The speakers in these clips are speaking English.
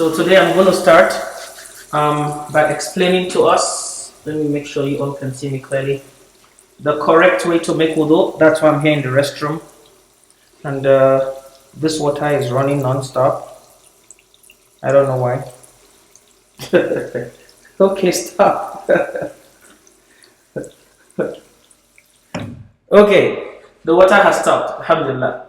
So today I'm going to start by explaining to us, let me make sure you all can see me clearly, the correct way to make wudu. That's why I'm here in the restroom. And this water is running non-stop. I don't know why. Okay, stop. Okay, the water has stopped, alhamdulillah.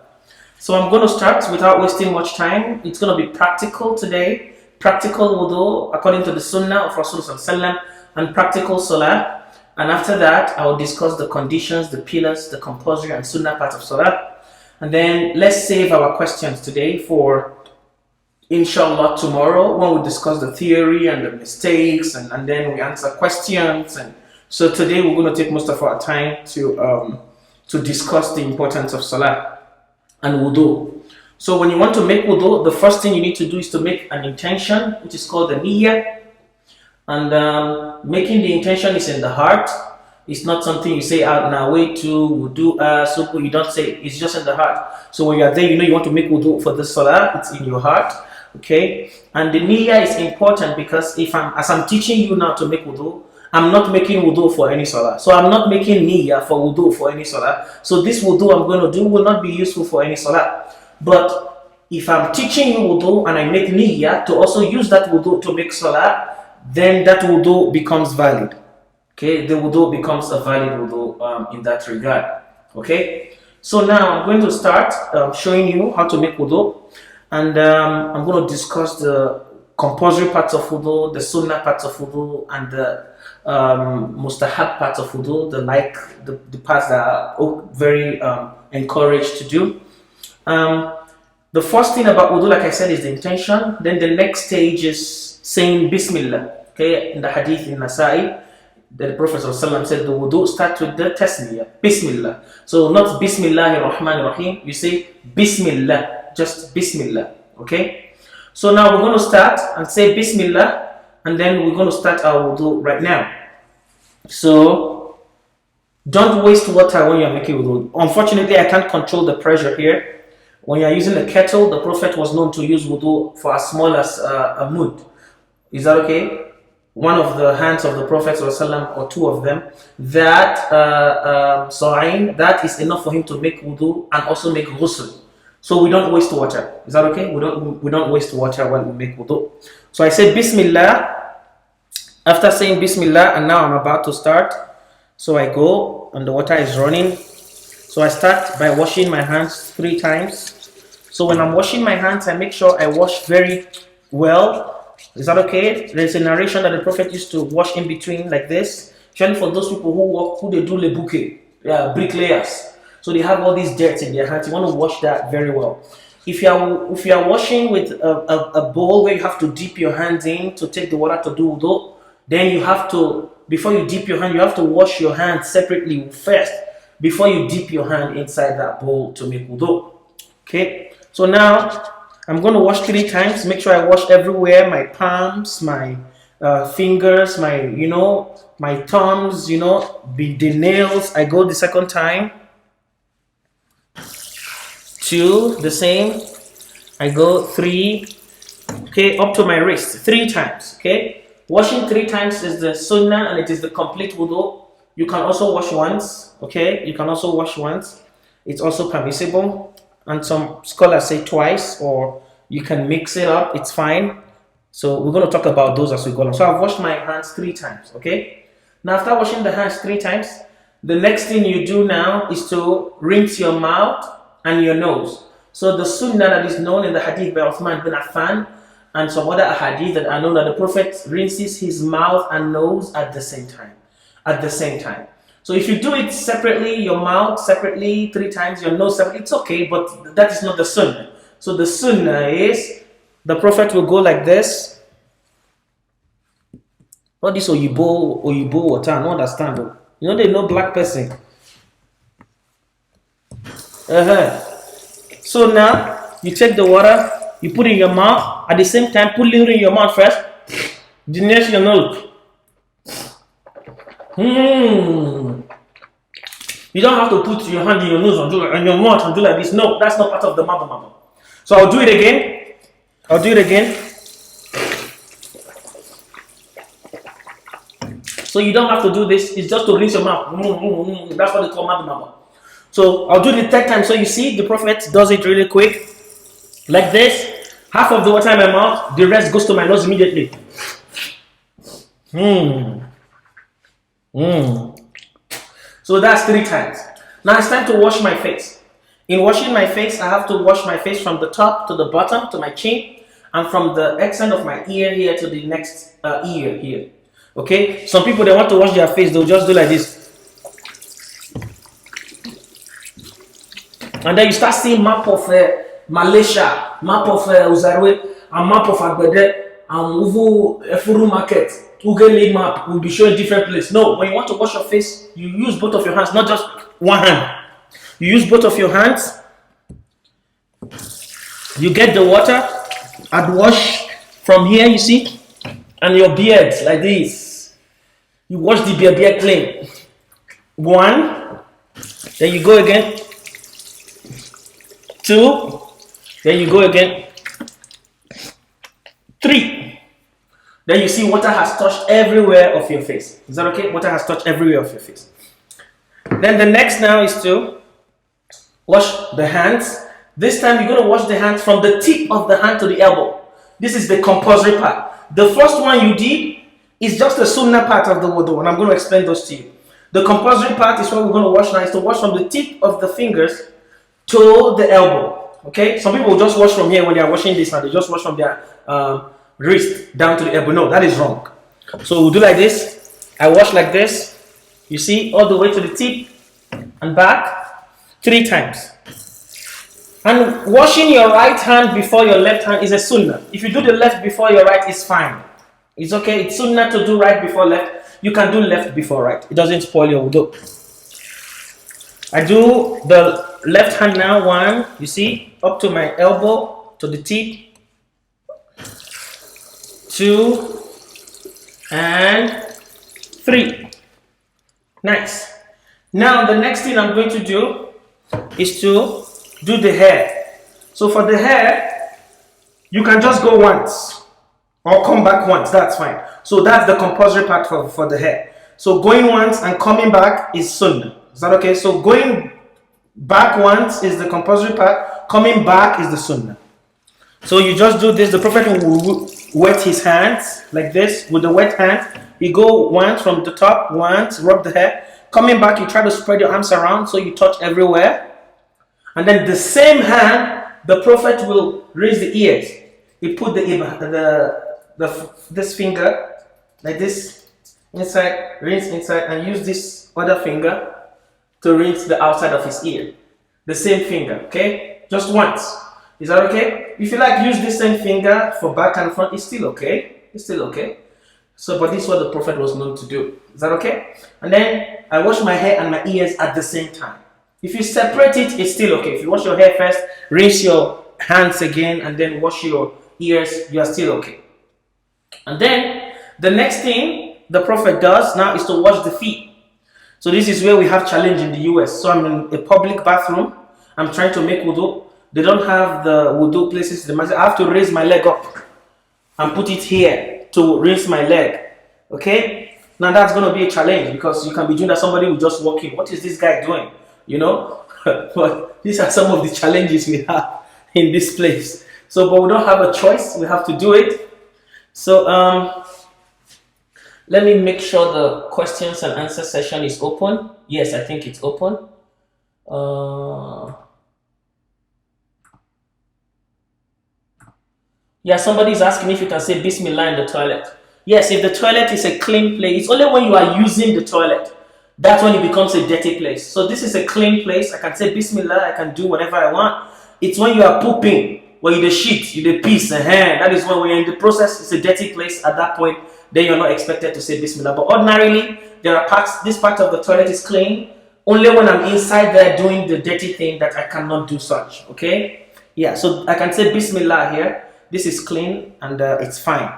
So I'm going to start without wasting much time. It's going to be practical today. Practical wudu according to the Sunnah of Rasulullah and practical Salah. And after that, I will discuss the conditions, the pillars, the compulsory and Sunnah part of Salah. And then let's save our questions today for inshallah tomorrow when we discuss the theory and the mistakes and then we answer questions. And so today we're going to take most of our time to discuss the importance of Salah and wudu. So when you want to make wudu, the first thing you need to do is to make an intention, which is called the niyyah. And making the intention is in the heart. It's not something you say out now, way to wudu, suku, you don't say it. It's just in the heart. So when you are there, you know you want to make wudu for the salah, it's in your heart. Okay? And the niyyah is important because as I'm teaching you now to make wudu, I'm not making wudu for any salah. So I'm not making niyyah for wudu for any salah. So this wudu I'm going to do will not be useful for any salah. But if I'm teaching you wudu and I make niyyah to also use that wudu to make salah, then that wudu becomes valid. Okay, the wudu becomes a valid wudu in that regard. Okay, so now I'm going to start showing you how to make wudu, and I'm going to discuss the compulsory parts of wudu, the sunnah parts of wudu, and the mustahab parts of wudu, the parts that are very encouraged to do. The first thing about wudu, like I said, is the intention. Then the next stage is saying Bismillah. Okay, in the hadith in Nasa'i, the Prophet ﷺ said the wudu starts with the tasmiyah, Bismillah. So not Bismillahir Rahmanir Rahim, you say Bismillah, just Bismillah. Okay, so now we're going to start and say Bismillah, and then we're going to start our wudu right now. So don't waste water when you're making wudu. Unfortunately, I can't control the pressure here. When you're using a kettle, the Prophet was known to use wudu for as small as a mud. Is that okay? One of the hands of the Prophet ﷺ, or two of them, that sa'in, that is enough for him to make wudu and also make ghusl. So we don't waste water. Is that okay? We don't waste water when we make wudu. So I say Bismillah. After saying Bismillah, and now I'm about to start. So I go and the water is running. So I start by washing my hands 3 times. So when I'm washing my hands, I make sure I wash very well. Is that okay? There's a narration that the Prophet used to wash in between like this. Especially for those people who they do le bouquet, bricklayers. So they have all these dirt in their hands. You want to wash that very well. If you are washing with a bowl where you have to dip your hands in to take the water to do wudu, then you have to, before you dip your hand, you have to wash your hands separately first before you dip your hand inside that bowl to make wudu. Okay? So now I'm going to wash 3 times. Make sure I wash everywhere, my palms, my fingers, my thumbs, the nails. I go the second time. 2, the same. I go 3, okay, up to my wrist, 3 times, okay. Washing 3 times is the sunnah and it is the complete wudu. You can also wash once, okay. You can also wash once. It's also permissible. And some scholars say twice, or you can mix it up, it's fine. So we're going to talk about those as we go along. So I've washed my hands 3 times, okay? Now after washing the hands 3 times, the next thing you do now is to rinse your mouth and your nose. So the sunnah that is known in the hadith by Uthman bin Affan and some other hadith that are known that the Prophet rinses his mouth and nose at the same time. So if you do it separately, your mouth separately 3 times, your nose separately, it's okay, but that is not the sunnah. So the sunnah is, the Prophet will go like this. What this Oyibo water, I don't understand. They know black person. So now, you take the water, you put it in your mouth, at the same time, put it in your mouth first, then next your nose. You don't have to put your hand in your nose and your mouth and do like this. No, that's not part of the mabba. So I'll do it again. So you don't have to do this. It's just to rinse your mouth. That's what they call mouth. So I'll do the third time. So you see, the Prophet does it really quick, like this. Half of the water in my mouth, the rest goes to my nose immediately. So that's 3 times. Now it's time to wash my face. In washing my face, I have to wash my face from the top to the bottom to my chin, and from the extent of my ear here to the next ear here. Okay? Some people, they want to wash their face, they'll just do like this. And then you start seeing map of Malaysia, map of Uzarwe, and map of Agbede, and Uvu Efuru Market. Uge map will be showing different places. No, when you want to wash your face, you use both of your hands, not just one hand. You use both of your hands. You get the water and wash from here, you see, and your beard like this. You wash the beard clean. 1, then you go again. 2, then you go again. 3. Then you see water has touched everywhere of your face. Is that okay? Water has touched everywhere of your face. Then the next now is to wash the hands. This time you're going to wash the hands from the tip of the hand to the elbow. This is the compulsory part. The first one you did is just the sunnah part of the wudu, and I'm going to explain those to you. The compulsory part is what we're going to wash now, is to wash from the tip of the fingers to the elbow. Okay? Some people will just wash from here when they are washing this, and they just wash from their wrist down to the elbow. No, that is wrong. So we'll do like this. I wash like this. You see, all the way to the tip and back 3 times. And washing your right hand before your left hand is a sunnah. If you do the left before your right, it's fine. It's okay. It's sunnah to do right before left. You can do left before right. It doesn't spoil your wudu. I do the left hand now. 1, you see, up to my elbow, to the tip. 2 and 3. Nice. Now the next thing I'm going to do is to do the hair. So for the hair, you can just go once or come back once. That's fine. So that's the compulsory part for the hair. So going once and coming back is sunnah. Is that okay? So going back once is the compulsory part. Coming back is the sunnah. So you just do this. The Prophet will wet his hands like this with the wet hand. You go once from the top, once, rub the hair. Coming back, you try to spread your arms around so you touch everywhere. And then the same hand, the Prophet will raise the ears. He put this finger like this inside, rinse inside, and use this other finger to rinse the outside of his ear. The same finger, okay? Just once. Is that okay? If you like, use this same finger for back and front. It's still okay. It's still okay. So, but this is what the Prophet was known to do. Is that okay? And then I wash my hair and my ears at the same time. If you separate it, it's still okay. If you wash your hair first, rinse your hands again, and then wash your ears, you are still okay. And then the next thing the Prophet does now is to wash the feet. So this is where we have challenge in the US. So I'm in a public bathroom. I'm trying to make wudu. They don't have the wudu places. I have to raise my leg up and put it here to rinse my leg. Okay? Now that's going to be a challenge, because you can be doing that. Somebody will just walk in. What is this guy doing? You know? But these are some of the challenges we have in this place. So, but we don't have a choice. We have to do it. So, let me make sure the questions and answer session is open. Yes, I think it's open. Yeah, somebody is asking if you can say Bismillah in the toilet. Yes, if the toilet is a clean place, it's only when you are using the toilet, that's when it becomes a dirty place. So this is a clean place. I can say Bismillah, I can do whatever I want. It's when you are pooping, when you the shit, you the piss, that is when you're in the process, it's a dirty place. At that point, then you're not expected to say Bismillah. But ordinarily, there are parts, this part of the toilet is clean. Only when I'm inside there doing the dirty thing that I cannot do such, okay? Yeah, so I can say Bismillah here. This is clean and it's fine.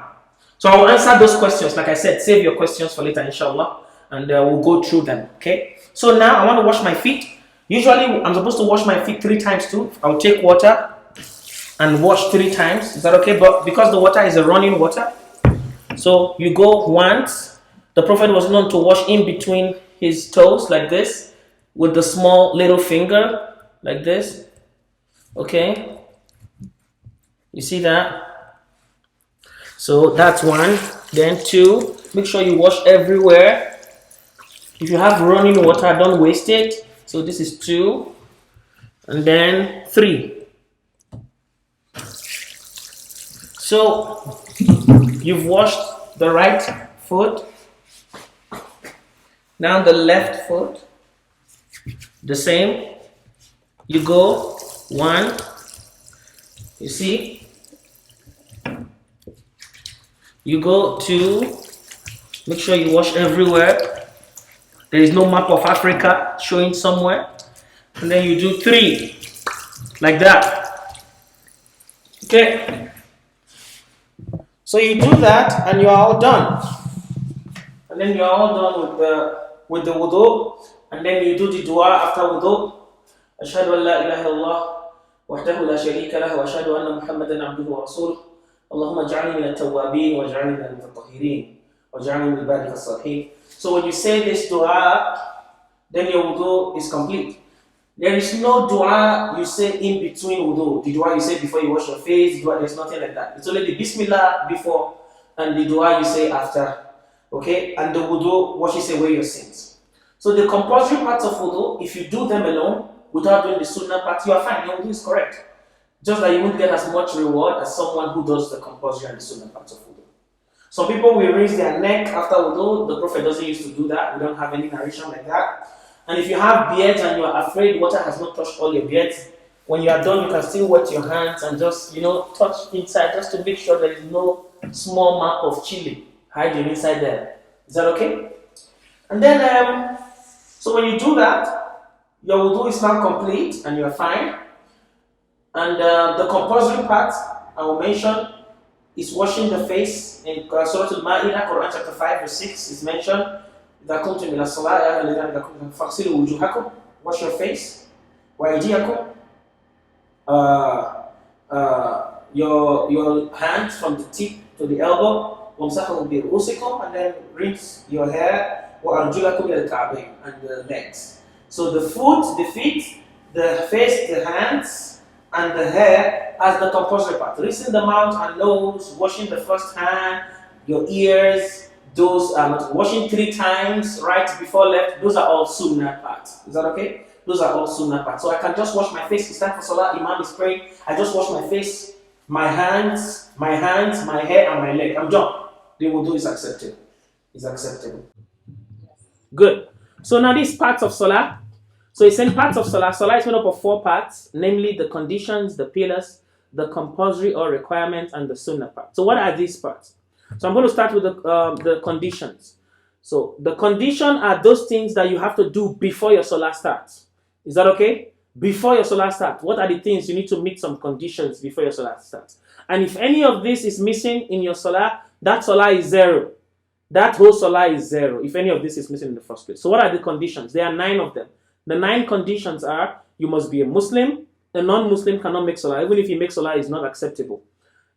So I will answer those questions. Like I said, save your questions for later, inshallah. And we'll go through them, okay? So now I want to wash my feet. Usually, I'm supposed to wash my feet 3 times too. I'll take water and wash 3 times. Is that okay? But because the water is a running water, so you go once The Prophet was known to wash in between his toes like this, with the small little finger like this. Okay, you see that? So that's one. Then two, make sure you wash everywhere. If you have running water, don't waste it. So this is two. And then three. So you've washed the right foot. Now the left foot. The same. You go one. You see? You go two. Make sure you wash everywhere. There is no map of Africa showing somewhere. And then you do three. Like that. Okay. So you do that and you are all done. And then you are all done with the wudu. And then you do the dua after wudu. أشهد أن لا إله إلا الله وحده لا شريك له وأشهد أن محمدا عبده ورسوله اللهم اجعلني من التوابين واجعلني من المتطهرين واجعلني من عبادك الصالحين. So when you say this dua, then your wudu is complete. There is no dua you say in between wudu. The dua you say before you wash your face, the dua, there's nothing like that. It's only the bismillah before and the dua you say after. Okay? And the wudu washes away your sins. So the compulsory parts of wudu, if you do them alone, without doing the sunnah part, you are fine. Your wudu is correct. Just that you won't get as much reward as someone who does the compulsory and the sunnah parts of wudu. Some people will raise their neck after wudu. The Prophet doesn't used to do that. We don't have any narration like that. And if you have beards and you are afraid water has not touched all your beards, when you are done, you can still wet your hands and just, touch inside just to make sure there is no small mark of chili hiding inside there. Is that okay? And then, so when you do that, your wudu is now complete and you are fine. And the compulsory part I will mention is washing the face. In Surah Al-Ma'idah, Quran chapter 5 verse 6 is mentioned. إذا كنتم إلى الصلاة يا أيها الذين آمنوا إذا كنتم فاغسلوا وجوهكم, wash your face, وأيديكم, your hands from the tip to the elbow, وامسحوا برؤوسكم, and then rinse your hair, وأرجلكم إلى الكعبين, and the legs. So the foot, the feet, the face, the hands, and the hair as the compulsory part. Rinsing the mouth and nose, washing the first hand, your ears, those washing 3 times, right before left, those are all sunnah parts. Is that okay? Those are all sunnah parts. So I can just wash my face. It's time for salah, imam is praying. I just wash my face, my hands, my hair, and my leg. I'm done. The wudu is accepted. Is acceptable. Good. So now these parts of salah. So it's in parts of salah. Salah is made up of 4 parts, namely the conditions, the pillars, the compulsory or requirements, and the sunnah part. So what are these parts? So I'm going to start with the conditions. So the condition are those things that you have to do before your salah starts. Is that okay? Before your salah starts, what are the things you need to meet some conditions before your salah starts? And if any of this is missing in your salah, that salah is 0. That whole salah is 0 if any of this is missing in the first place. So what are the conditions? There are 9 of them. The 9 conditions are: you must be a Muslim. A non-Muslim cannot make salah. Even if he makes salah, it's not acceptable.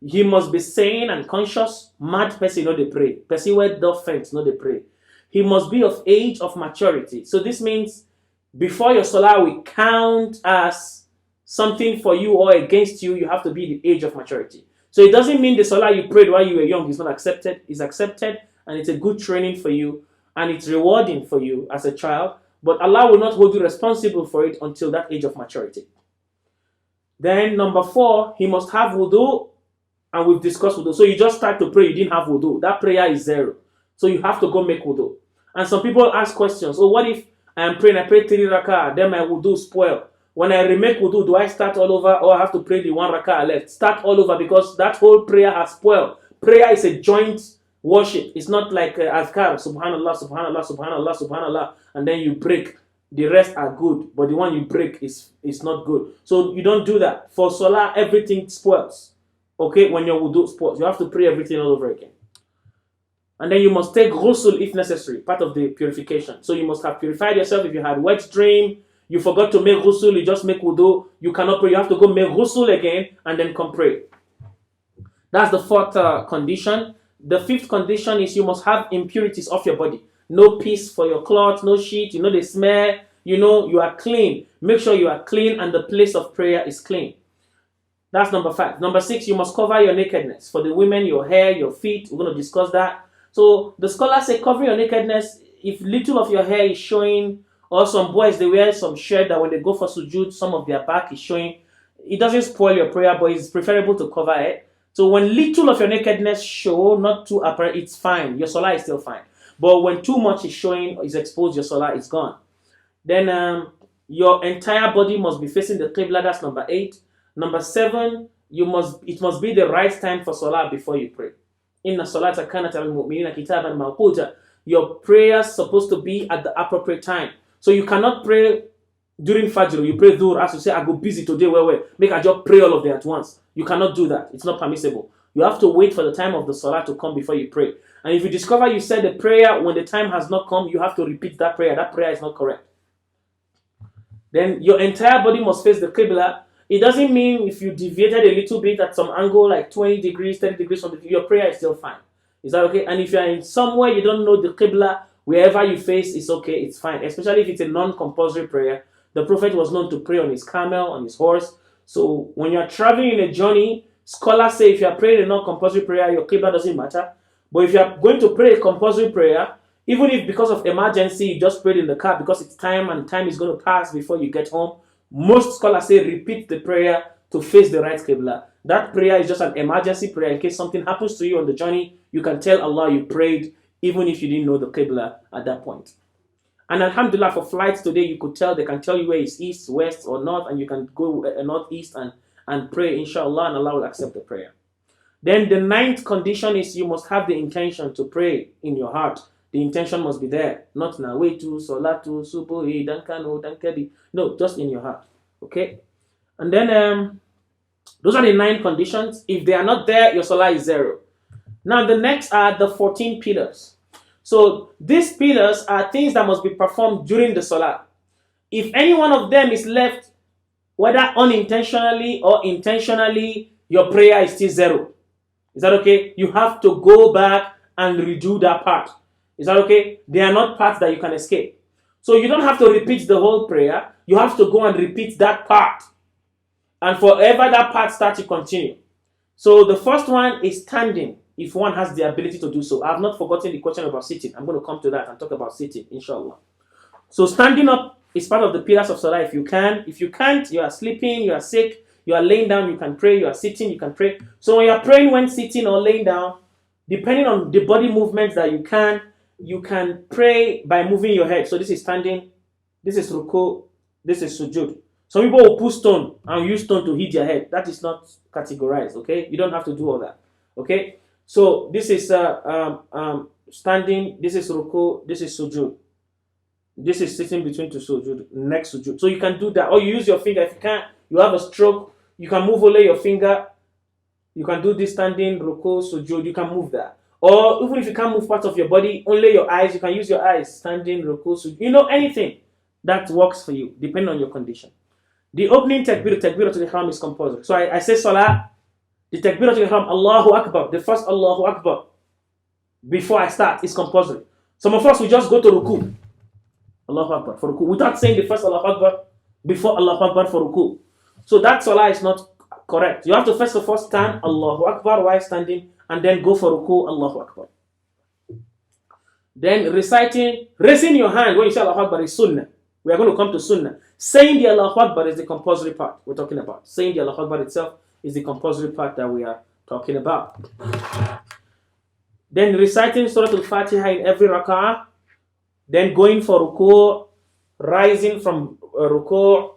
He must be sane and conscious. Mad person, no they pray. Person with the fence, no they pray. He must be of age of maturity. So this means before your salah will count as something for you or against you, you have to be the age of maturity. So it doesn't mean the salah you prayed while you were young is not accepted. It's accepted, and it's a good training for you, and it's rewarding for you as a child. But Allah will not hold you responsible for it until that age of maturity. Then number 4, he must have wudu. And we've discussed wudu. So you just start to pray, you didn't have wudu. That prayer is 0. So you have to go make wudu. And some people ask questions. Oh, what if I am praying, I pray 3 rak'ah, then my wudu spoil. When I remake wudu, do I start all over or I have to pray the 1 rak'ah left? Start all over, because that whole prayer has spoiled. Prayer is a joint worship. It's not like azkar, subhanallah, subhanallah, subhanallah, subhanallah, and then you break. The rest are good, but the one you break is not good. So you don't do that. For salah, everything spoils. Okay, when your wudu spoils, you have to pray everything all over again. And then you must take ghusl if necessary, part of the purification. So you must have purified yourself. If you had wet dream, you forgot to make ghusl, you just make wudu, you cannot pray. You have to go make ghusl again and then come pray. That's the 4th condition. The fifth condition is you must have impurities off your body. No piece for your cloth, no sheet, they smell, you are clean. Make sure you are clean and the place of prayer is clean. That's number 5. Number 6, you must cover your nakedness. For the women, your hair, your feet, we're going to discuss that. So the scholars say cover your nakedness. If little of your hair is showing, or some boys, they wear some shirt that when they go for sujood, some of their back is showing. It doesn't spoil your prayer, but it's preferable to cover it. So when little of your nakedness show, not too apparent, it's fine. Your salah is still fine. But when too much is showing, is exposed, your salah is gone. Then your entire body must be facing the qibla. That's number 8. Number 7, it must be the right time for salah before you pray. Inna salata kanat al-mu'minina kitaban mawquta. Your prayer is supposed to be at the appropriate time. So you cannot pray during Fajr. You pray Dhuhr as you say, I go busy today, make I just pray all of them at once. You cannot do that. It's not permissible. You have to wait for the time of the salah to come before you pray. And if you discover you said the prayer when the time has not come, you have to repeat that prayer. That prayer is not correct. Then your entire body must face the qibla. It doesn't mean if you deviated a little bit at some angle, like 20 degrees, 30 degrees from your prayer is still fine. Is that okay? And if you're in somewhere you don't know the qibla, wherever you face, it's okay, it's fine. Especially if it's a non-compulsory prayer. The Prophet was known to pray on his camel, on his horse. So when you're traveling in a journey, scholars say if you're praying a non-compulsory prayer, your qibla doesn't matter. But if you're going to pray a compulsory prayer, even if because of emergency you just prayed in the car because it's time and time is going to pass before you get home, most scholars say repeat the prayer to face the right qibla. That prayer is just an emergency prayer. In case something happens to you on the journey, you can tell Allah you prayed even if you didn't know the qibla at that point. And alhamdulillah, for flights today, they can tell you where it's east, west, or north, and you can go northeast and pray, inshallah, and Allah will accept the prayer. Then the 9th condition is you must have the intention to pray in your heart. The intention must be there, not nawaitu, salatu, subuhi, dankanu, dankadi. No, just in your heart. Okay? And then those are the 9 conditions. If they are not there, your salah is 0. Now the next are the 14 pillars. So these pillars are things that must be performed during the salah. If any one of them is left, whether unintentionally or intentionally, your prayer is still 0. Is that okay? You have to go back and redo that part. Is that okay? They are not parts that you can escape. So you don't have to repeat the whole prayer. You have to go and repeat that part. And forever that part starts, you continue. So the first one is standing, if one has the ability to do so. I have not forgotten the question about sitting. I'm going to come to that and talk about sitting, inshallah. So standing up is part of the pillars of salah if you can. If you can't, you are sleeping, you are sick, you are laying down, you can pray, you are sitting, you can pray. So when you are praying when sitting or laying down, depending on the body movements that you can pray by moving your head. So this is standing, this is ruku, this is sujood. Some people will put stone and use stone to hit their head. That is not categorized, okay? You don't have to do all that, okay? So this is standing, this is ruku, this is sujood. This is sitting between two sujood, next sujood. So you can do that. Or you use your finger. If you can't, you have a stroke, you can move only your finger. You can do this standing, ruku, sujood. You can move that. Or even if you can't move part of your body, only your eyes, you can use your eyes. Standing, ruku, sujood. Anything that works for you, depending on your condition. The opening takbiratul ihram is compulsory. So I say salah, the takbiratul ihram, Allahu Akbar, the first Allahu Akbar, before I start, is compulsory. Some of us, we just go to ruku. Allahu Akbar for ruku, without saying the first Allahu Akbar before Allahu Akbar for ruku. So that salah is not correct. You have to first of all stand Allahu Akbar while standing and then go for ruku, Allahu Akbar. Then raising your hand when you say Allahu Akbar is sunnah. We are going to come to sunnah. Saying the Allahu Akbar is the compulsory part we're talking about. Saying the Allahu Akbar itself is the compulsory part that we are talking about. Then reciting Surah Al-Fatiha in every rak'ah. Then going for ruku', rising from ruku',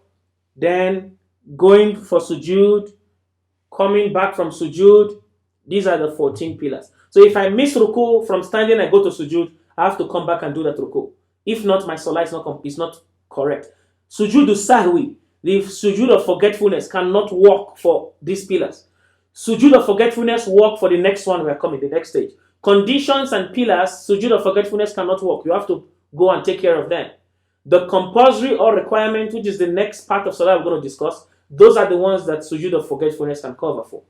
then going for sujood, coming back from sujood. These are the 14 pillars. So if I miss ruku' from standing, I go to sujood, I have to come back and do that ruku'. If not, my salah is not correct. Sujood sahwi, the sujood of forgetfulness, cannot work for these pillars. Sujood of forgetfulness work for the next one we are coming, the next stage. Conditions and pillars, sujood of forgetfulness cannot work. You have to go and take care of them. The compulsory or requirement, which is the next part of salah we're going to discuss, those are the ones that sujood of forgetfulness can cover for.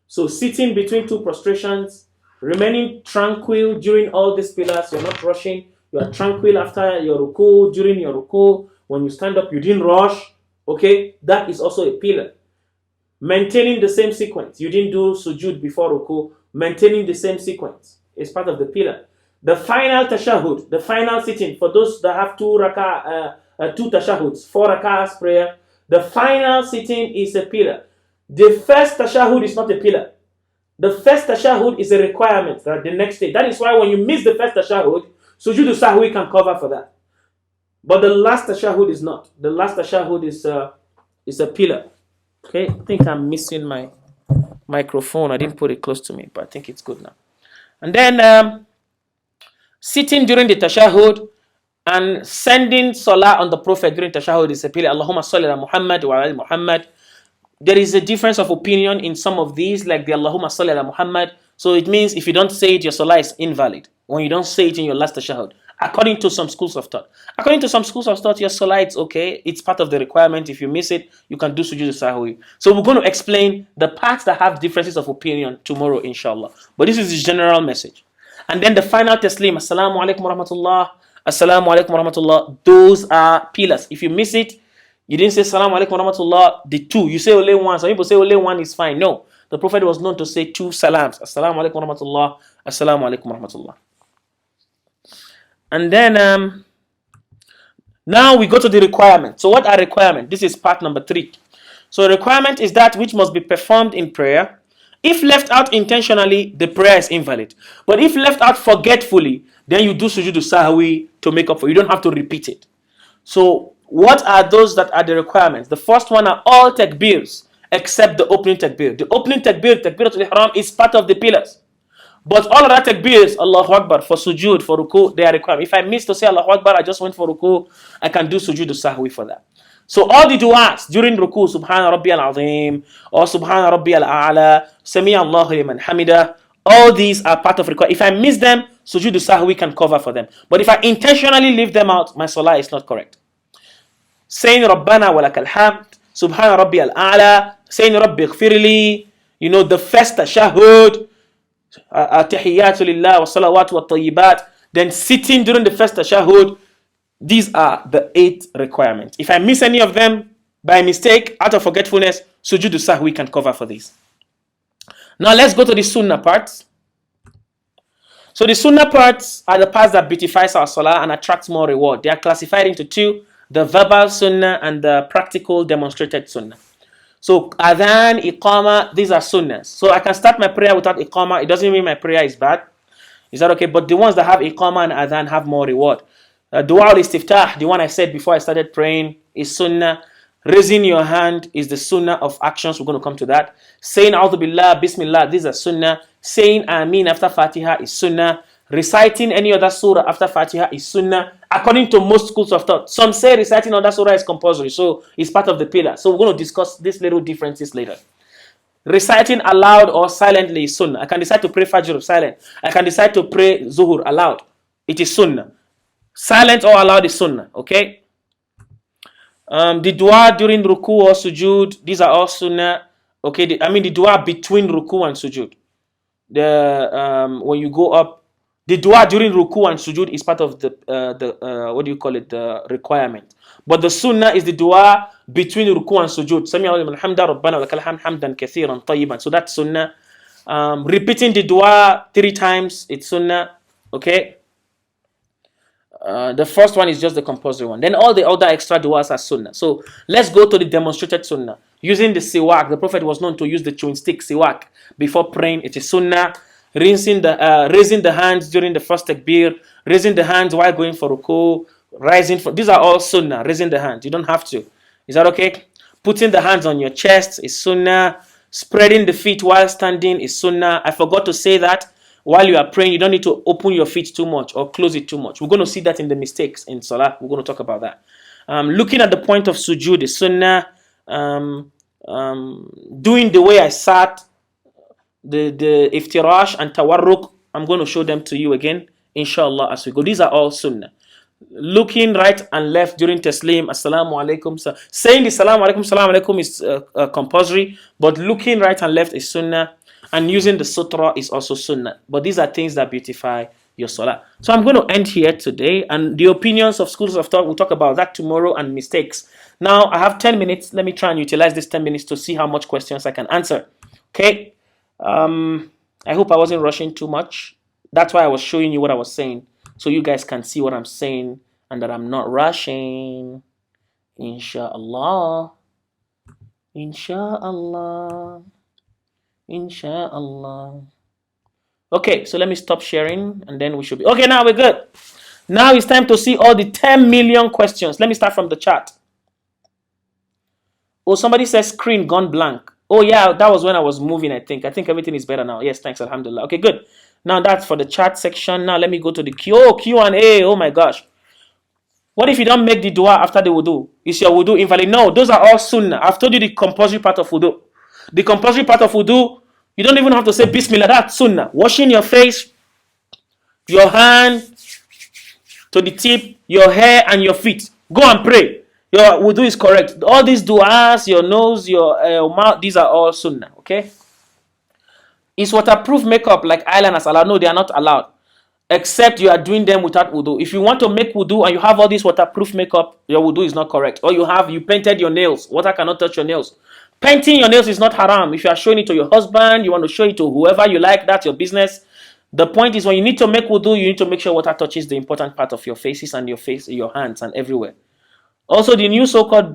So sitting between two prostrations, remaining tranquil during all these pillars. You're not rushing. You are tranquil after your ruku, during your ruku. When you stand up, you didn't rush. Okay, that is also a pillar. Maintaining the same sequence. You didn't do sujud before ruku. Maintaining the same sequence is part of the pillar. The final tashahud, the final sitting, for those that have two tashahuds, 4 rakahs prayer, the final sitting is a pillar. The first tashahud is not a pillar. The first tashahud is a requirement, that the next day. That is why when you miss the first tashahud, sujood sahwi can cover for that. But the last tashahud is not. The last tashahud is a pillar. Okay, I think I'm missing my microphone. I didn't put it close to me, but I think it's good now. And then sitting during the tashahud and sending salah on the Prophet during tashahud is a pillar. Allahumma salli ala Muhammad wa ala Muhammad. There is a difference of opinion in some of these, like the Allahumma salli ala Muhammad. So it means if you don't say it, your salah is invalid. When you don't say it in your last tashahud, according to some schools of thought. According to some schools of thought, your salah is okay. It's part of the requirement. If you miss it, you can do sujood sahwi. So we're going to explain the parts that have differences of opinion tomorrow, inshallah. But this is the general message. And then the final taslim, assalamu alaikum wa rahmatullah, assalamu alaikum wa rahmatullah. Those are pillars. If you miss it, you didn't say assalamu alaikum wa rahmatullah, the two. You say only one. Some people say only one is fine. No. The Prophet was known to say 2 salams. Assalamu alaikum wa rahmatullah, assalamu alaikum wa rahmatullah. And then now we go to the requirement. So what are requirements? This is part number 3. So requirement is that which must be performed in prayer. If left out intentionally, the prayer is invalid. But if left out forgetfully, then you do sujood sahwi to make up for it. You don't have to repeat it. So what are those that are the requirements? The first one are all takbirs except the opening takbir. The opening takbir, takbiratul ihram, is part of the pillars. But all of that takbirs, Allahu Akbar, for sujood, for ruku, they are required. If I miss to say Allahu Akbar, I just went for ruku, I can do sujood sahwi for that. So all the du'as during ruku, Subhana Rabbi al-Azim, or Subhana Rabbi al-A'la, Sami Allahu liman hamida, all these are part of requirement. If I miss them, sujood sahwi can cover for them. But if I intentionally leave them out, my salah is not correct. Saying Rabbana wa lakal hamd, Subhana Rabbi al-A'la, saying Rabbi ighfirli, the first tashahud, Tahiyyatu lillah wa salawatu wa tayyibat. Then sitting during the first tashahud. These are the 8 requirements. If I miss any of them by mistake, out of forgetfulness, sujood sahwi can cover for this. Now let's go to the sunnah parts. So the sunnah parts are the parts that beautifies our salah and attracts more reward. They are classified into 2, the verbal sunnah and the practical demonstrated sunnah. So adhan, iqama, these are sunnahs. So I can start my prayer without iqama. It doesn't mean my prayer is bad. Is that okay? But the ones that have iqama and adhan have more reward. Dua al-istiftah, the one I said before I started praying, is sunnah. Raising your hand is the sunnah of actions. We're going to come to that. Saying A'udhu Billah, Bismillah, these are sunnah. Saying Ameen after Fatiha is sunnah. Reciting any other surah after Fatiha is sunnah. According to most schools of thought. Some say reciting other surah is compulsory, so it's part of the pillar. So we're going to discuss these little differences later. Reciting aloud or silently is sunnah. I can decide to pray Fajr silent. I can decide to pray Zuhur aloud. It is sunnah. Silent or aloud is sunnah. Okay. The dua during ruku or sujud, these are all sunnah. Okay. The dua between ruku and sujud. When you go up, the dua during ruku and sujud is part of the the requirement. But the sunnah is the dua between ruku and sujud. Sami Allahu liman hamda, Rabbana wa lakal hamd, hamdan kathiran tayyiban. So that's sunnah. Repeating the dua 3 times, it's sunnah. Okay. The first one is just the compulsory one. Then all the other extra duas are sunnah. So let's go to the demonstrated sunnah. Using the siwak, the Prophet was known to use the chewing stick siwak before praying. It is sunnah. Raising the hands during the first takbir, raising the hands while going for ruku, these are all sunnah. Raising the hands, you don't have to. Is that okay? Putting the hands on your chest is sunnah. Spreading the feet while standing is sunnah. I forgot to say that. While you are praying, you don't need to open your feet too much or close it too much. We're going to see that in the mistakes in Salah. We're going to talk about that. Looking at the point of sujood is sunnah. Doing the way I sat, the iftirash and tawarruk, I'm going to show them to you again, inshallah, as we go. These are all sunnah. Looking right and left during taslim, assalamu alaikum. Saying the salamu alaikum is compulsory, but looking right and left is sunnah. And using the sutra is also sunnah. But these are things that beautify your salah. So I'm going to end here today. And the opinions of schools of thought, we'll talk about that tomorrow, and mistakes. Now, I have 10 minutes. Let me try and utilize this 10 minutes to see how much questions I can answer. Okay? I hope I wasn't rushing too much. That's why I was showing you what I was saying, so you guys can see what I'm saying and that I'm not rushing. Inshallah. Inshallah. Inshallah. Okay, so let me stop sharing and then we should be... Okay, now we're good. Now it's time to see all the 10 million questions. Let me start from the chat. Oh, somebody says screen gone blank. Oh, yeah, that was when I was moving, I think. I think everything is better now. Yes, thanks, alhamdulillah. Okay, good. Now that's for the chat section. Now let me go to the Q&A. Oh, my gosh. What if you don't make the dua after the wudu? Is your wudu invalid? No, those are all sunnah. I've told you the compulsory part of wudu. The compulsory part of wudu, you don't even have to say bismillah. That's sunnah. Washing your face, your hand to the tip, your hair and your feet. Go and pray. Your wudu is correct. All these du'as, your nose, your mouth, these are all sunnah. Okay? Is waterproof makeup like eyeliners allowed? No, they are not allowed. Except you are doing them without wudu. If you want to make wudu and you have all this waterproof makeup, your wudu is not correct. Or you painted your nails. Water cannot touch your nails. Painting your nails is not haram. If you are showing it to your husband, you want to show it to whoever you like, that's your business. The point is, when you need to make wudu, you need to make sure water touches the important part of your faces and your hands and everywhere. Also, the new so-called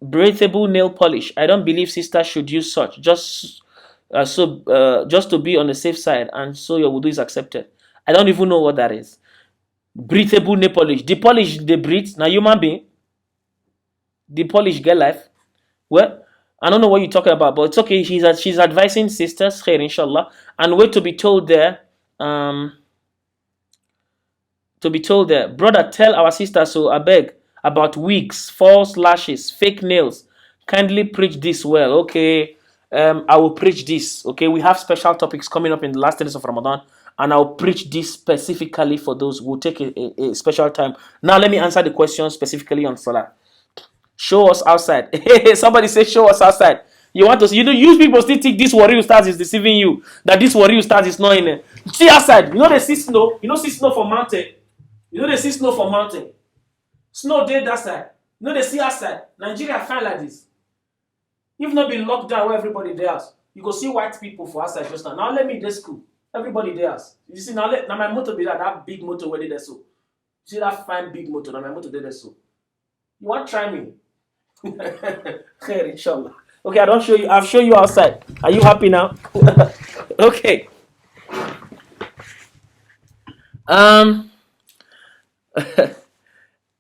breathable nail polish. I don't believe sisters should use such. Just to be on the safe side, and so your wudu is accepted. I don't even know what that is. Breathable nail polish. The polish they breathe. Now human being. The polish get life. Well, I don't know what you're talking about, but it's okay. She's advising sisters, khair, inshallah, and wait to be told there. Brother, tell our sisters, so I beg, about wigs, false lashes, fake nails. Kindly preach this well. Okay, I will preach this. Okay, we have special topics coming up in the last 10 days of Ramadan, and I'll preach this specifically for those who take a special time. Now let me answer the question specifically on Salah. Show us outside. Somebody say show us outside. You want to see? Use people still think this worry stars is deceiving you. That this worry stars is not in it. See outside. You know they see snow. You know see snow for mountain. You know they see snow for mountain. Snow day that side. You know they see outside. Nigeria fine like this. If not be locked down where everybody there, you go see white people for outside just now. Now let me this school. Everybody there. You see now my motor be that big motor where they there so. You see that fine big motor. Now my motor there so. You want to try me? Khair, inshallah. Okay, I don't show you. I'll show you outside. Are you happy now? Okay.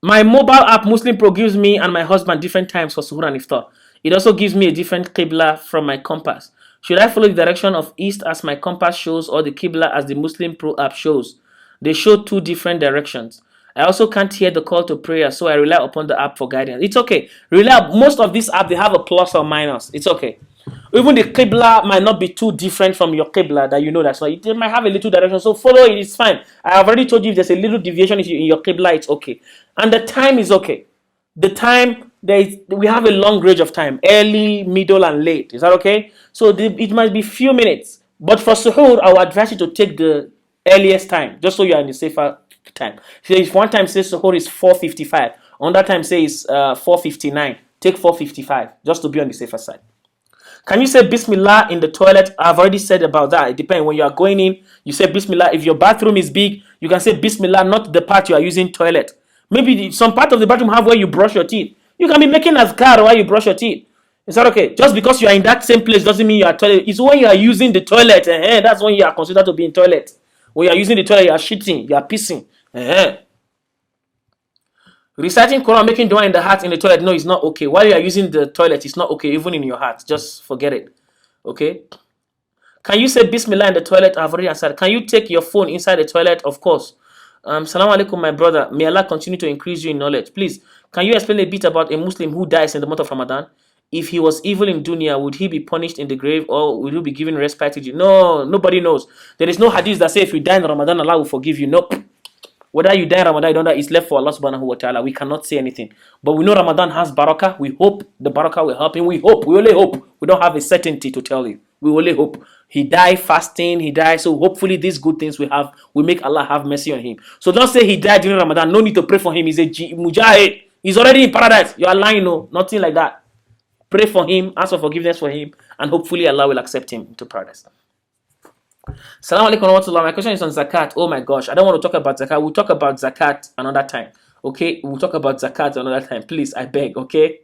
My mobile app Muslim Pro gives me and my husband different times for suhoor and iftar. It also gives me a different qibla from my compass. Should I follow the direction of east as my compass shows, or the qibla as the Muslim Pro app shows? They show two different directions. I also can't hear the call to prayer, so I rely upon the app for guidance. It's okay. Most of these apps, they have a plus or minus. It's okay. Even the qibla might not be too different from your qibla that you know that's not. It might have a little direction, so follow it. It's fine. I have already told you if there's a little deviation in your qibla, it's okay. And the time is okay. The time, we have a long range of time. Early, middle, and late. Is that okay? So it might be few minutes. But for suhoor, I would advise you to take the earliest time, just so you are in the safer time. So if one time says suhoor is 4:55, another time says 4:59, take 4:55 just to be on the safer side. Can you say Bismillah in the toilet? I've already said about that. It depends. When you are going in, you say Bismillah. If your bathroom is big, you can say Bismillah, not the part you are using toilet. Maybe some part of the bathroom have where you brush your teeth. You can be making azkar while you brush your teeth. Is that okay? Just because you are in that same place doesn't mean you are toilet. It's when you are using the toilet. That's when you are considered to be in toilet. When you are using the toilet, you are shitting, you are pissing. Reciting Quran, making dua in the heart in the toilet, no, it's not okay. While you are using the toilet, it's not okay, even in your heart. Just forget it. Okay? Can you say Bismillah in the toilet? I've already answered. Can you take your phone inside the toilet? Of course. Salaam alaikum, my brother. May Allah continue to increase you in knowledge. Please, can you explain a bit about a Muslim who dies in the month of Ramadan? If he was evil in dunya, would he be punished in the grave, or will he be given respite to you? No, nobody knows. There is no hadith that say if you die in Ramadan, Allah will forgive you. Nope. Whether you die in Ramadan, you don't die, it's left for Allah subhanahu wa ta'ala. We cannot say anything. But we know Ramadan has barakah. We hope the barakah will help him. We only hope. We don't have a certainty to tell you. We only hope. He died fasting, he died. So hopefully these good things we make Allah have mercy on him. So don't say he died during Ramadan. No need to pray for him. He's a mujahid. He's already in paradise. You are lying, no. Nothing like that. Pray for him, ask for forgiveness for him, and hopefully Allah will accept him to paradise. Assalamu alaikum wa rahmatullah. My question is on zakat. Oh my gosh, I don't want to talk about zakat. We'll talk about zakat another time. Okay, we'll talk about zakat another time. Please, I beg. Okay.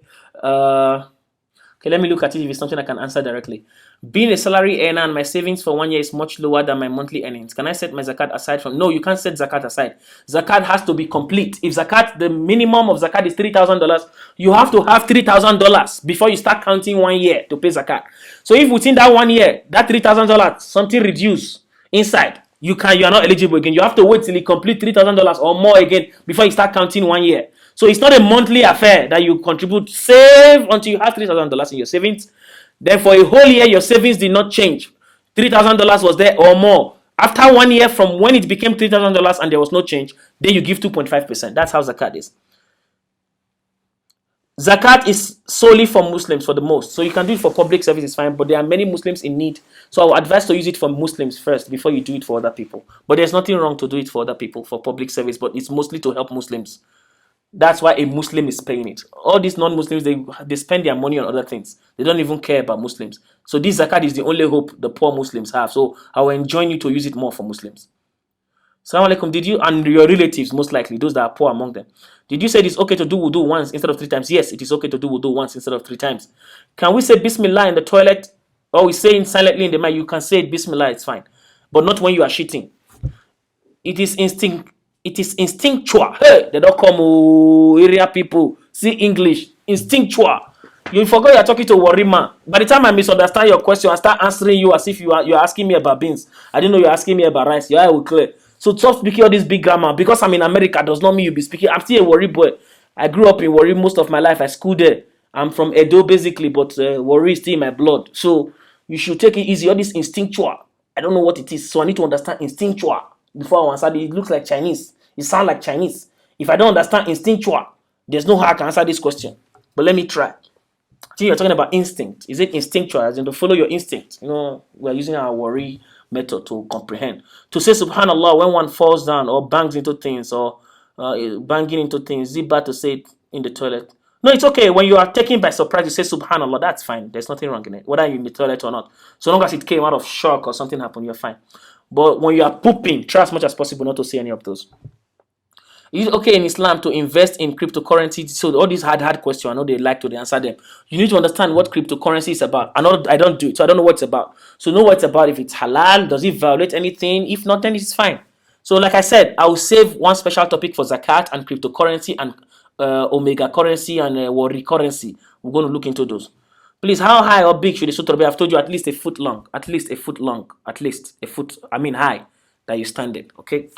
Okay, let me look at it if it's something I can answer directly. Being a salary earner and my savings for 1 year is much lower than my monthly earnings. Can I set my zakat aside from? No, you can't set zakat aside. Zakat has to be complete. If zakat, the minimum of zakat is $3,000, you have to have $3,000 before you start counting 1 year to pay zakat. So if within that 1 year, that $3,000, something reduced inside, you are not eligible again. You have to wait till you complete $3,000 or more again before you start counting 1 year. So it's not a monthly affair that you contribute. Save until you have $3,000 in your savings. Then for a whole year, your savings did not change. $3,000 was there or more. After 1 year from when it became $3,000 and there was no change, then you give 2.5%. That's how zakat is. Zakat is solely for Muslims for the most. So you can do it for public service, it's fine. But there are many Muslims in need. So I would advise to use it for Muslims first before you do it for other people. But there's nothing wrong to do it for other people for public service. But it's mostly to help Muslims. That's why a Muslim is paying it. All these non-Muslims, they spend their money on other things. They don't even care about Muslims. So this zakat is the only hope the poor Muslims have. So I will enjoin you to use it more for Muslims. Assalamu alaikum. Did you, and your relatives most likely, those that are poor among them, did you say it's okay to do wudu once instead of 3 times? Yes, it is okay to do wudu once instead of 3 times. Can we say Bismillah in the toilet? Or we say it silently in the mind? You can say it Bismillah, it's fine. But not when you are shitting. It is instinctual. Hey, they don't come area people. See English. Instinctual. You forgot you're talking to Warima. By the time I misunderstand your question, I start answering you as if you're asking me about beans. I didn't know you're asking me about rice. Your eye will clear. So stop speaking all this big grammar. Because I'm in America does not mean you'll be speaking. I'm still a Warri boy. I grew up in Warri most of my life. I schooled there. I'm from Edo basically, but Warri is still in my blood. So you should take it easy. All this instinctual. I don't know what it is. So I need to understand instinctual. Before I answer it, looks like Chinese. It sounds like Chinese. If I don't understand instinctual, there's no how I can answer this question. But let me try. I think you're talking about instinct. Is it instinctual, as in to follow your instinct? You know, we're using our worry method to comprehend. To say subhanallah when one falls down or bangs into things or banging into things, is it bad to say it in the toilet? No, it's okay. When you are taken by surprise, you say subhanallah, that's fine. There's nothing wrong in it, whether you're in the toilet or not. So long as it came out of shock or something happened, you're fine. But when you are pooping, try as much as possible not to say any of those. Is it okay in Islam to invest in cryptocurrency? So all these hard questions, I know they like to answer them. You need to understand what cryptocurrency is about. I don't do it, so I don't know what it's about. So know what it's about. If it's halal, does it violate anything? If not, then it's fine. So like I said, I will save one special topic for zakat and cryptocurrency and omega currency and worry currency. We're going to look into those. Please, how high or big should the sutra be? I've told you at least a foot long. At least a foot long. At least a foot, high that you stand it. Okay?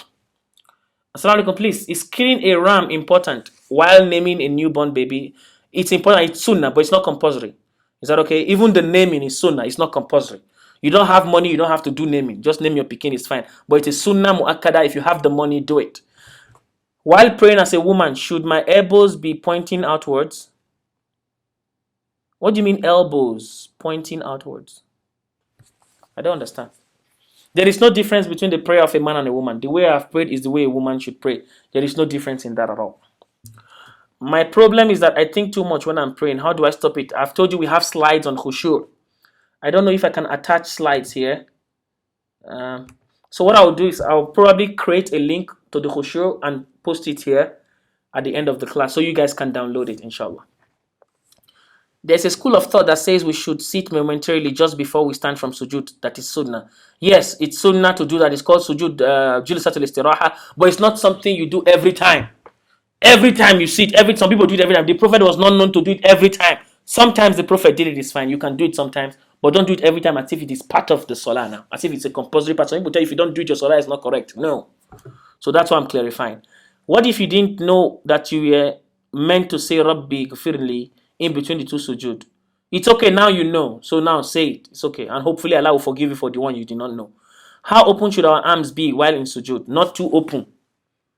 Assalamu alaikum, please. Is killing a ram important while naming a newborn baby? It's important. It's sunnah, but it's not compulsory. Is that okay? Even the naming is sunnah. It's not compulsory. You don't have money, you don't have to do naming. Just name your pikin, it's fine. But it is sunnah mu'akkada. If you have the money, do it. While praying as a woman, should my elbows be pointing outwards? What do you mean elbows pointing outwards? I don't understand. There is no difference between the prayer of a man and a woman. The way I've prayed is the way a woman should pray. There is no difference in that at all. My problem is that I think too much when I'm praying. How do I stop it? I've told you we have slides on khushu'. I don't know if I can attach slides here. So what I'll do is I'll probably create a link to the khushu' and post it here at the end of the class so you guys can download it, inshallah. There's a school of thought that says we should sit momentarily just before we stand from sujud. That is sunnah. Yes, it's sunnah to do that. It's called sujud jilsatul istiraha, but it's not something you do every time. Every time you sit, some people do it every time. The Prophet was not known to do it every time. Sometimes the Prophet did it, it's fine. You can do it sometimes, but don't do it every time as if it is part of the salah now. As if it's a compulsory part. Some people tell you if you don't do it, your salah is not correct. No. So that's why I'm clarifying. What if you didn't know that you were meant to say Rabbi Ghafirli in between the two sujud? It's okay, now you know. So now say it. It's okay. And hopefully Allah will forgive you for the one you did not know. How open should our arms be while in sujud? Not too open.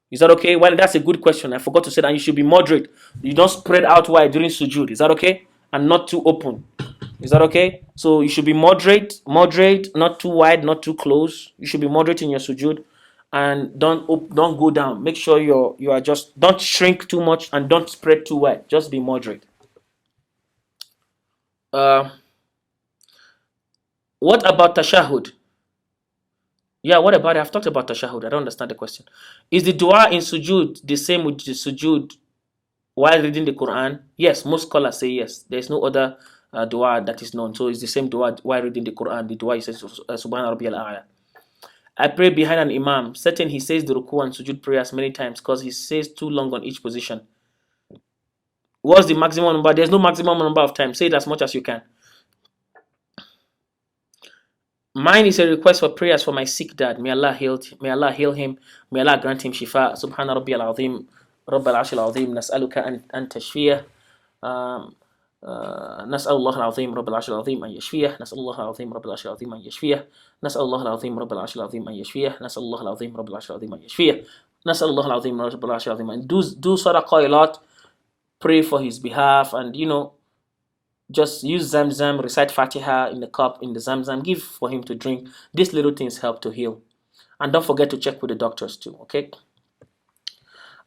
Is that okay? Well, that's a good question. I forgot to say that you should be moderate. You don't spread out wide during sujud. Is that okay? And not too open. Is that okay? So you should be moderate, not too wide, not too close. You should be moderate in your sujood, and don't go down. Make sure you are just, don't shrink too much and don't spread too wide. Just be moderate. Uh, what about tashahud? Yeah, what about it? I've talked about tashahud. I don't understand the question. Is the dua in sujood the same with the sujood while reading the Quran? Yes, most scholars say yes. There's no other dua that is known. So it's the same dua while reading the Quran. The dua is Subhana Rabbiyal A'la. I pray behind an imam. Certain he says the ruku and sujud prayers many times because he says too long on each position. What's the maximum number? There's no maximum number of times. Say it as much as you can. Mine is a request for prayers for my sick dad. May Allah heal him. May Allah grant him shifa. Subhana Rabbiyal Azim. Rabbal Arshil Azim. Nas'aluka an tashfiyah. نسأل الله العظيم رب العرش العظيم أن يشفيه نسأل الله العظيم رب العرش العظيم أن يشفيه نسأل الله العظيم رب العرش العظيم أن يشفيه نسأل الله العظيم رب العرش العظيم أن يشفيه نسأل الله العظيم رب العرش العظيم. And do sadaqah a lot, pray for his behalf, and just use Zamzam, recite Fatiha in the cup, in the Zamzam, give for him to drink. These little things help to heal. And don't forget to check with the doctors too, okay?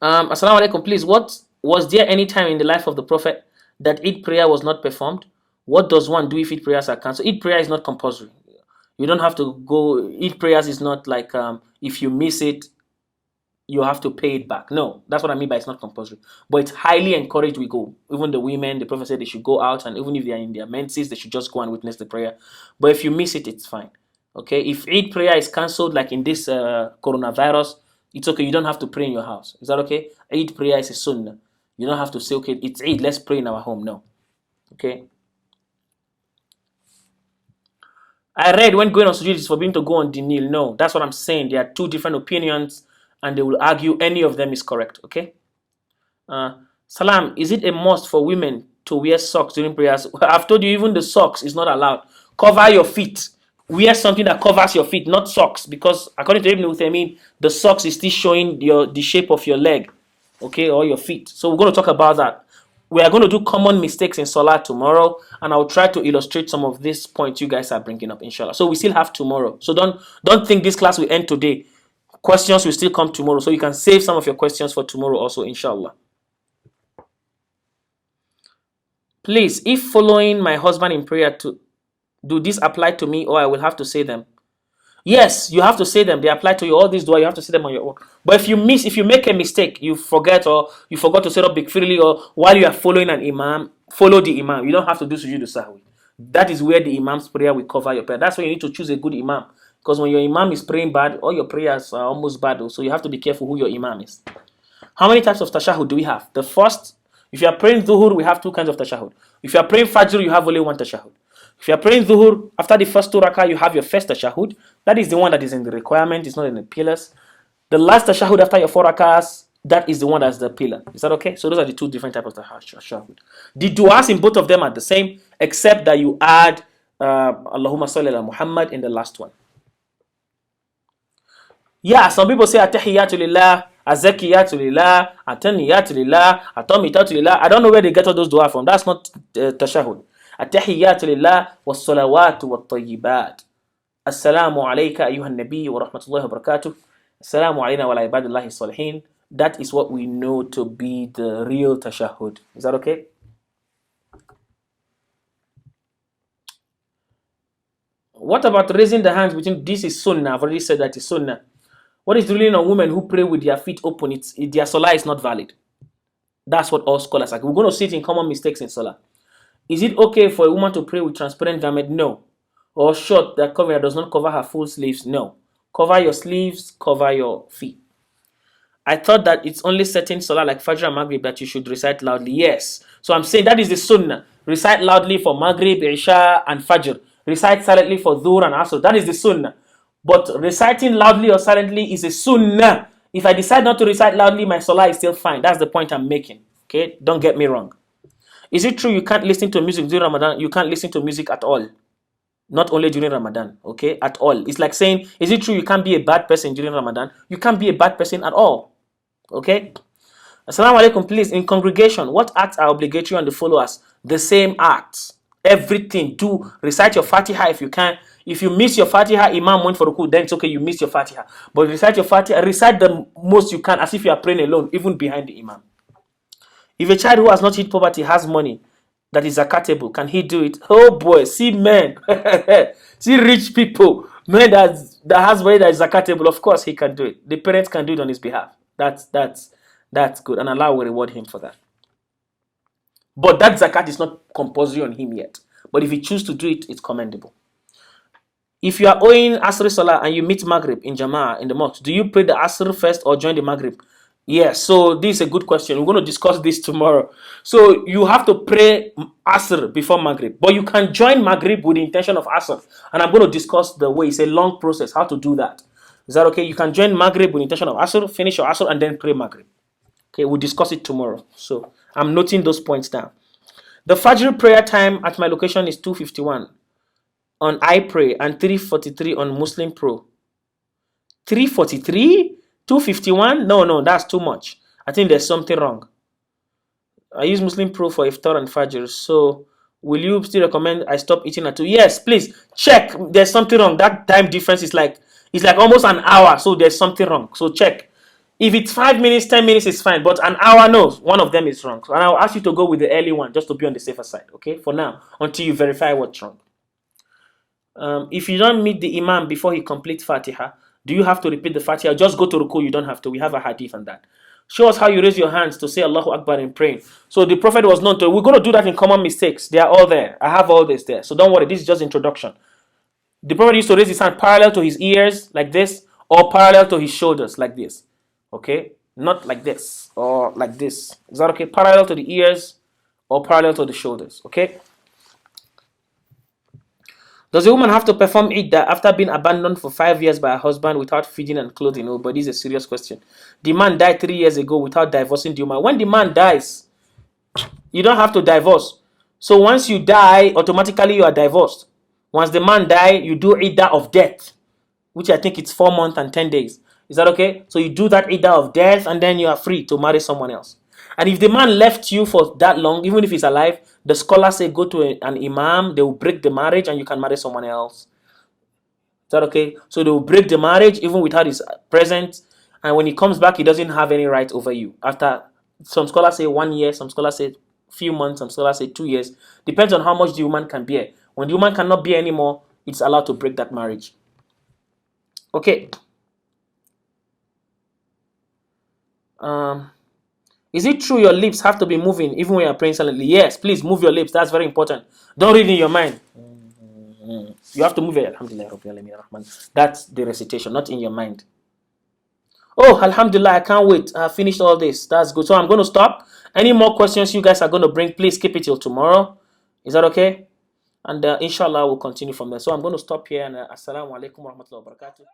Assalamu alaikum, please. Was there any time in the life of the Prophet that Eid prayer was not performed? What does one do if Eid prayers are cancelled? Eid prayer is not compulsory. You don't have to go. Eid prayers is not like if you miss it, you have to pay it back. No, that's what I mean by it's not compulsory. But it's highly encouraged we go. Even the women, the Prophet said they should go out, and even if they are in their menses, they should just go and witness the prayer. But if you miss it, it's fine. Okay, if Eid prayer is cancelled, like in this coronavirus, it's okay. You don't have to pray in your house. Is that okay? Eid prayer is a sunnah. You don't have to say, okay, it's Eid, let's pray in our home. No. Okay. I read when going on sujood is forbidden to go on the kneel. No, that's what I'm saying. There are two different opinions, and they will argue any of them is correct. Okay. Salam, is it a must for women to wear socks during prayers? I've told you, even the socks is not allowed. Cover your feet. Wear something that covers your feet, not socks, because according to Ibn Uthaymin, the socks is still showing the shape of your leg, okay, or your feet. So we're going to talk about that. We are going to do common mistakes in Salaah tomorrow, and I'll try to illustrate some of these points you guys are bringing up, inshallah. So we still have tomorrow. So don't think this class will end today. Questions will still come tomorrow, so you can save some of your questions for tomorrow also, inshallah. Please, if following my husband in prayer, do this apply to me, or I will have to say them? Yes, you have to say them. They apply to you. All these dua, you have to say them on your own. But if you make a mistake, you forgot to set up big freely, or while you are following an imam, follow the imam. You don't have to do sujood sahwi. That is where the imam's prayer will cover your prayer. That's why you need to choose a good imam. Because when your imam is praying bad, all your prayers are almost bad. So you have to be careful who your imam is. How many types of tashahud do we have? The first, if you are praying dhuhr, we have two kinds of tashahud. If you are praying fajr, you have only one tashahud. If you are praying dhuhr, after the first two rakah, you have your first tashahud. That is the one that is in the requirement. It's not in the pillars. The last tashahud after your four rakahs, that is the one that's the pillar. Is that okay? So those are the two different types of tashahud. The du'as in both of them are the same, except that you add Allahumma salli ala Muhammad in the last one. Yeah, some people say Atahiyatu lillah, Azakiyatu lillah, Ataniyatu lillah, Atomitatu lillah. I don't know where they get all those dua from. That's not tashahud. Atahiyatu lillah, wassalawatu wattayyibat. Assalamu alayka ayyuhan nabi wa rahmatullahi wa barakatuh. Assalamu alayna wa ala ibadillahi salihin. That is what we know to be the real tashahud. Is that okay? What about raising the hands between? This is sunnah. I've already said that is sunnah. What is the ruling on women who pray with their feet open? Their salah is not valid. That's what all scholars are. We're going to see it in common mistakes in salah. Is it okay for a woman to pray with transparent garment? No. Or short that does not cover her full sleeves? No. Cover your sleeves, cover your feet. I thought that it's only certain salah like Fajr and Maghrib that you should recite loudly. Yes. So I'm saying that is the sunnah. Recite loudly for Maghrib, Isha, and Fajr. Recite silently for Dhuhr and Asr. That is the sunnah. But reciting loudly or silently is a sunnah. If I decide not to recite loudly, my salah is still fine. That's the point I'm making. Okay? Don't get me wrong. Is it true you can't listen to music during Ramadan? You can't listen to music at all. Not only during Ramadan. Okay? At all. It's like saying, is it true you can't be a bad person during Ramadan? You can't be a bad person at all. Okay? Assalamu alaikum, please. In congregation, what acts are obligatory on the followers? The same acts. Everything. Do recite your Fatiha if you can. If you miss your Fatiha, Imam went for ruku, then it's okay, you miss your Fatiha. But recite your Fatiha, recite the most you can as if you are praying alone, even behind the Imam. If a child who has not hit poverty has money that is zakatable, can he do it? Oh boy, see men, see rich people, men that has money that is zakatable. Of course, he can do it. The parents can do it on his behalf. That's good, and Allah will reward him for that. But that zakat is not compulsory on him yet. But if he chooses to do it, it's commendable. If you are owing Asr Salah and you meet Maghrib in Jama'ah in the mosque, do you pray the Asr first or join the Maghrib? Yes, so this is a good question. We're going to discuss this tomorrow. So you have to pray Asr before Maghrib, but you can join Maghrib with the intention of Asr. And I'm going to discuss the way. It's a long process, how to do that. Is that okay? You can join Maghrib with the intention of Asr, finish your Asr, and then pray Maghrib. Okay, we'll discuss it tomorrow. So I'm noting those points down. The Fajr prayer time at my location is 2:51 on iPray and 3:43 on Muslim Pro. 3:43? 2:51? No, that's too much. I think there's something wrong. I use Muslim Pro for Iftar and Fajr. So will you still recommend I stop eating at 2? Yes, please check. There's something wrong. That time difference is like almost an hour. So there's something wrong. So check. If it's 5 minutes, 10 minutes is fine, but an hour, no, one of them is wrong. So, and I'll ask you to go with the early one just to be on the safer side, okay, for now, until you verify what's wrong. If you don't meet the Imam before he completes Fatiha, do you have to repeat the Fatiha? Just go to Ruku, you don't have to. We have a hadith on that. Show us how you raise your hands to say Allahu Akbar in praying. So the Prophet was known to, we're going to do that in common mistakes. They are all there. I have all this there. So don't worry, this is just introduction. The Prophet used to raise his hand parallel to his ears like this, or parallel to his shoulders like this. Okay, not like this or like this. Is that okay? Parallel to the ears or parallel to the shoulders. Okay. Does a woman have to perform iddah after being abandoned for 5 years by her husband without feeding and clothing? Oh, but this is a serious question. The man died 3 years ago without divorcing the woman. When the man dies, you don't have to divorce. So once you die, automatically you are divorced. Once the man dies, you do iddah of death, which I think it's 4 months and 10 days. Is that okay? So you do that iddah of death and then you are free to marry someone else. And if the man left you for that long, even if he's alive, the scholars say go to an imam, they will break the marriage and you can marry someone else. Is that okay? So they will break the marriage even without his presence. And when he comes back, he doesn't have any right over you. After, some scholars say 1 year, some scholars say few months, some scholars say 2 years. Depends on how much the woman can bear. When the woman cannot bear anymore, it's allowed to break that marriage. Okay. Is it true your lips have to be moving even when you're praying silently? Yes, please move your lips. That's very important. Don't read in your mind. You have to move it. Alhamdulillah. That's the recitation, not in your mind. Oh, Alhamdulillah, I can't wait. I finished all this. That's good. So I'm going to stop. Any more questions you guys are going to bring, please keep it till tomorrow. Is that okay? And inshallah, we'll continue from there. So I'm going to stop here. And assalamu alaikum wa rahmatullahi wa barakatuh.